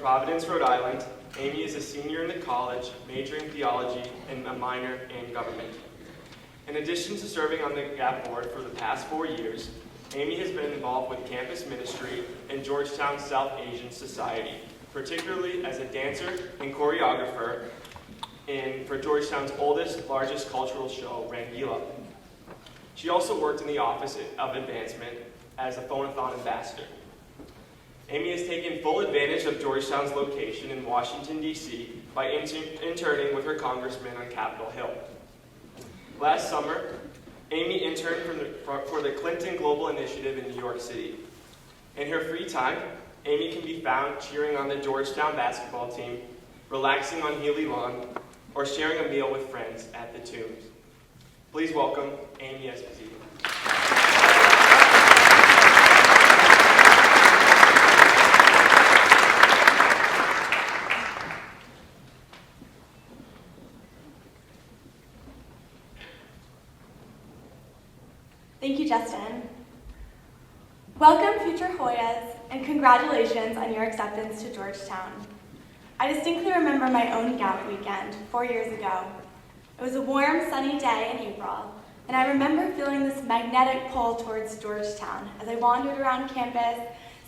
Providence, Rhode Island, Amy is a senior in the college, majoring in theology and a minor in government. In addition to serving on the GAAP board for the past 4 years, Amy has been involved with campus ministry in Georgetown South Asian Society, particularly as a dancer and choreographer for Georgetown's largest cultural show, Rangila. She also worked in the Office of Advancement as a phone-a-thon ambassador. Amy has taken full advantage of Georgetown's location in Washington, D.C. by interning with her congressman on Capitol Hill. Last summer, Amy interned for the Clinton Global Initiative in New York City. In her free time, Amy can be found cheering on the Georgetown basketball team, relaxing on Healy Lawn, or sharing a meal with friends at the Tombs. Please welcome Amy Esposito. Thank you, Justin. Welcome, future Hoyas, and congratulations on your acceptance to Georgetown. I distinctly remember my own GAAP weekend 4 years ago. It was a warm, sunny day in April, and I remember feeling this magnetic pull towards Georgetown as I wandered around campus,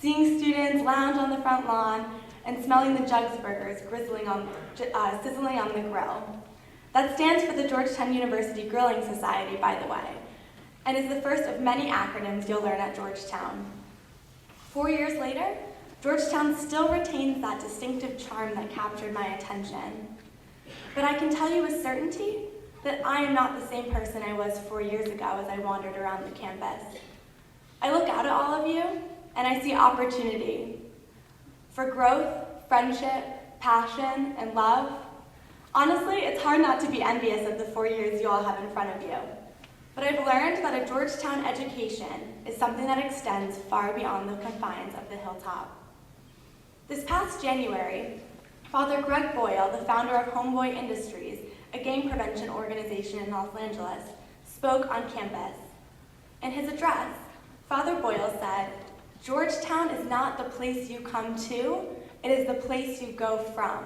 seeing students lounge on the front lawn, and smelling the Jugs burgers sizzling on the grill. That stands for the Georgetown University Grilling Society, by the way, and is the first of many acronyms you'll learn at Georgetown. 4 years later, Georgetown still retains that distinctive charm that captured my attention. But I can tell you with certainty that I am not the same person I was 4 years ago as I wandered around the campus. I look out at all of you, and I see opportunity for growth, friendship, passion, and love. Honestly, it's hard not to be envious of the 4 years you all have in front of you. But I've learned that a Georgetown education is something that extends far beyond the confines of the hilltop. This past January, Father Greg Boyle, the founder of Homeboy Industries, a gang prevention organization in Los Angeles, spoke on campus. In his address, Father Boyle said, "Georgetown is not the place you come to, it is the place you go from."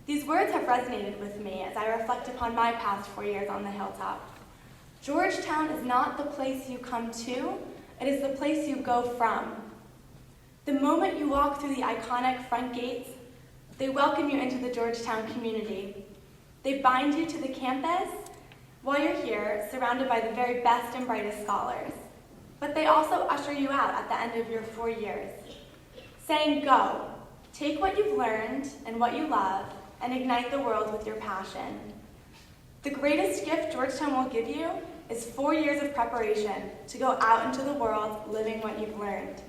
These words have resonated with me as I reflect upon my past 4 years on the hilltop. Georgetown is not the place you come to, it is the place you go from. The moment you walk through the iconic front gates, they welcome you into the Georgetown community. They bind you to the campus while you're here, surrounded by the very best and brightest scholars. But they also usher you out at the end of your 4 years, saying, "Go, take what you've learned and what you love, and ignite the world with your passion." The greatest gift Georgetown will give you is 4 years of preparation to go out into the world living what you've learned.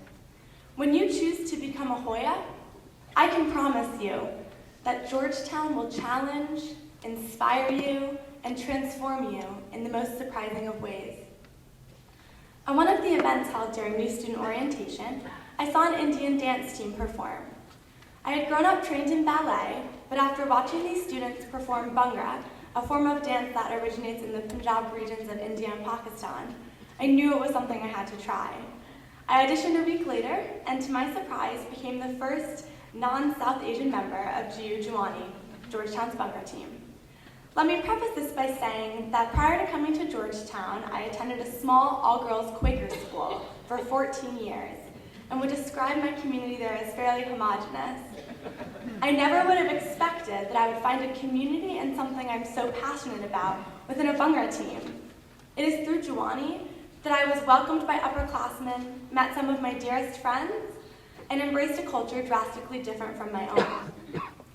When you choose to become a Hoya, I can promise you that Georgetown will challenge, inspire you, and transform you in the most surprising of ways. At one of the events held during New Student Orientation, I saw an Indian dance team perform. I had grown up trained in ballet, but after watching these students perform Bhangra, a form of dance that originates in the Punjab regions of India and Pakistan, I knew it was something I had to try. I auditioned a week later, and to my surprise, became the first non-South Asian member of GU Juwani, Georgetown's Bhangra team. Let me preface this by saying that prior to coming to Georgetown, I attended a small all-girls Quaker school for 14 years, and would describe my community there as fairly homogenous. I never would have expected that I would find a community in something I'm so passionate about within a Bhangra team. It is through Juwani that I was welcomed by upperclassmen, met some of my dearest friends, and embraced a culture drastically different from my own.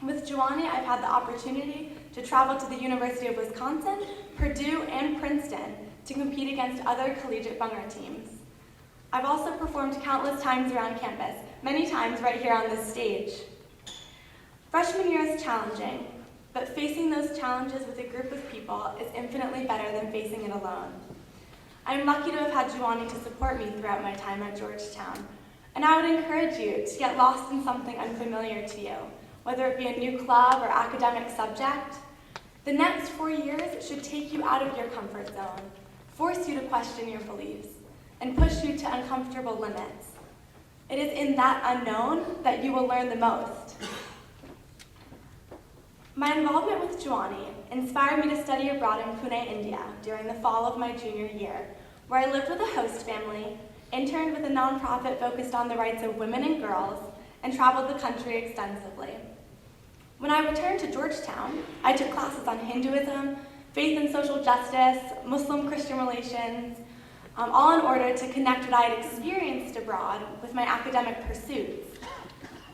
With Juwani, I've had the opportunity to travel to the University of Wisconsin, Purdue, and Princeton to compete against other collegiate Bhangra teams. I've also performed countless times around campus, many times right here on this stage. Freshman year is challenging, but facing those challenges with a group of people is infinitely better than facing it alone. I'm lucky to have had Juwani to support me throughout my time at Georgetown, and I would encourage you to get lost in something unfamiliar to you, whether it be a new club or academic subject. The next 4 years should take you out of your comfort zone, force you to question your beliefs, and push you to uncomfortable limits. It is in that unknown that you will learn the most. My involvement with Juani inspired me to study abroad in Pune, India during the fall of my junior year, where I lived with a host family, interned with a nonprofit focused on the rights of women and girls, and traveled the country extensively. When I returned to Georgetown, I took classes on Hinduism, faith and social justice, Muslim-Christian relations, all in order to connect what I had experienced abroad with my academic pursuits.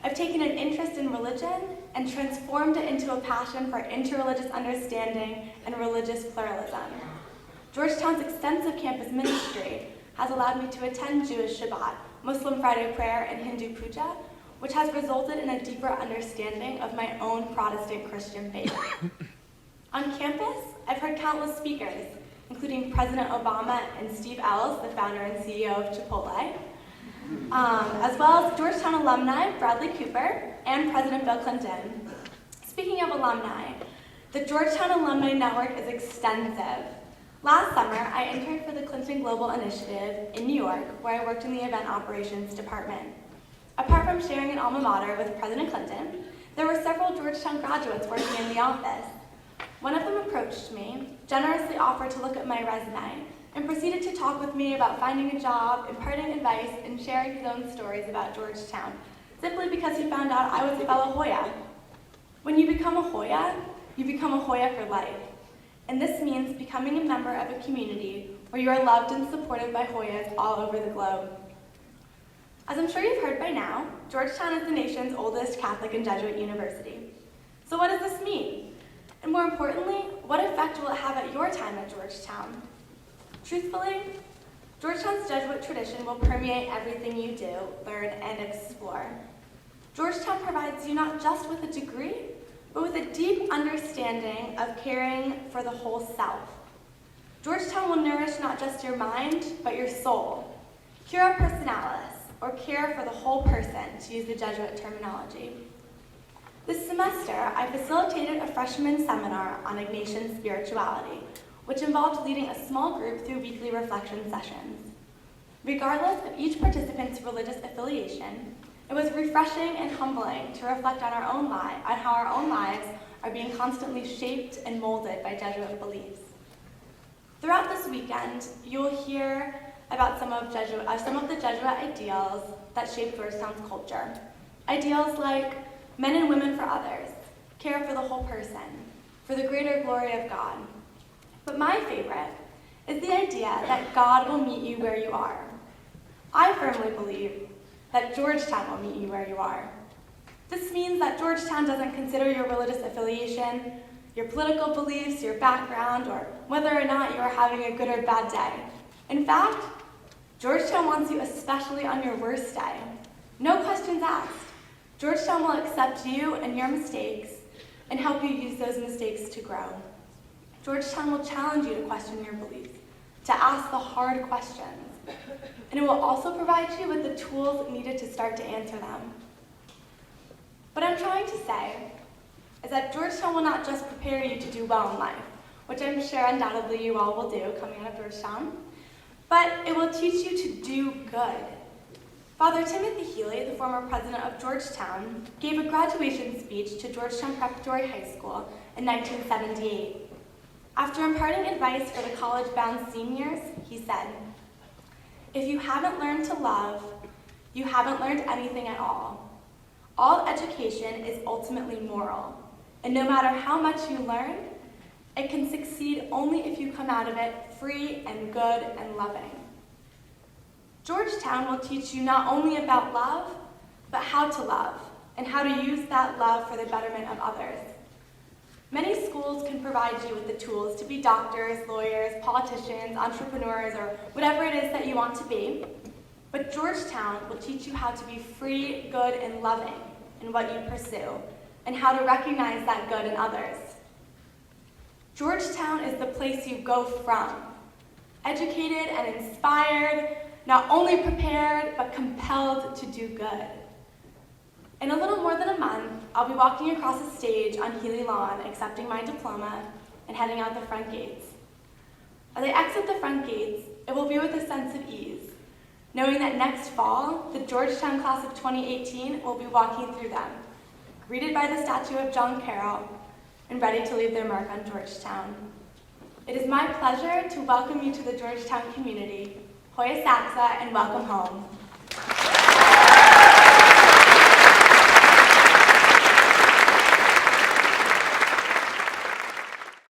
I've taken an interest in religion and transformed it into a passion for interreligious understanding and religious pluralism. Georgetown's extensive campus ministry has allowed me to attend Jewish Shabbat, Muslim Friday prayer, and Hindu puja, which has resulted in a deeper understanding of my own Protestant Christian faith. On campus, I've heard countless speakers, including President Obama and Steve Ells, the founder and CEO of Chipotle, as well as Georgetown alumni Bradley Cooper and President Bill Clinton. Speaking of alumni, the Georgetown Alumni Network is extensive. Last summer, I interned for the Clinton Global Initiative in New York, where I worked in the event operations department. Apart from sharing an alma mater with President Clinton, there were several Georgetown graduates working in the office. One of them approached me, generously offered to look at my resume, and proceeded to talk with me about finding a job, imparting advice, and sharing his own stories about Georgetown, simply because he found out I was a fellow Hoya. When you become a Hoya for life. And this means becoming a member of a community where you are loved and supported by Hoyas all over the globe. As I'm sure you've heard by now, Georgetown is the nation's oldest Catholic and Jesuit university. So what does this mean? And more importantly, what effect will it have at your time at Georgetown? Truthfully, Georgetown's Jesuit tradition will permeate everything you do, learn, and explore. Georgetown provides you not just with a degree, but with a deep understanding of caring for the whole self. Georgetown will nourish not just your mind, but your soul. Cura personalis, or care for the whole person, to use the Jesuit terminology. This semester, I facilitated a freshman seminar on Ignatian spirituality, which involved leading a small group through weekly reflection sessions. Regardless of each participant's religious affiliation, it was refreshing and humbling to reflect on how our own lives are being constantly shaped and molded by Jesuit beliefs. Throughout this weekend, you will hear about some of the Jesuit ideals that shape Georgetown's culture. Ideals like men and women for others, care for the whole person, for the greater glory of God. But my favorite is the idea that God will meet you where you are. I firmly believe that Georgetown will meet you where you are. This means that Georgetown doesn't consider your religious affiliation, your political beliefs, your background, or whether or not you are having a good or bad day. In fact, Georgetown wants you especially on your worst day. No questions asked. Georgetown will accept you and your mistakes and help you use those mistakes to grow. Georgetown will challenge you to question your beliefs, to ask the hard questions, and it will also provide you with the tools needed to start to answer them. What I'm trying to say is that Georgetown will not just prepare you to do well in life, which I'm sure undoubtedly you all will do coming out of Georgetown, but it will teach you to do good. Father Timothy Healy, the former president of Georgetown, gave a graduation speech to Georgetown Preparatory High School in 1978. After imparting advice for the college-bound seniors, he said, "If you haven't learned to love, you haven't learned anything at all. All education is ultimately moral, and no matter how much you learn, it can succeed only if you come out of it free and good and loving." Georgetown will teach you not only about love, but how to love, and how to use that love for the betterment of others. Many schools can provide you with the tools to be doctors, lawyers, politicians, entrepreneurs, or whatever it is that you want to be, but Georgetown will teach you how to be free, good, and loving in what you pursue, and how to recognize that good in others. Georgetown is the place you go from, educated and inspired, not only prepared, but compelled to do good. In a little more than a month, I'll be walking across the stage on Healy Lawn, accepting my diploma and heading out the front gates. As I exit the front gates, it will be with a sense of ease, knowing that next fall, the Georgetown class of 2018 will be walking through them, greeted by the statue of John Carroll, and ready to leave their mark on Georgetown. It is my pleasure to welcome you to the Georgetown community. Hoya Saxa and welcome home.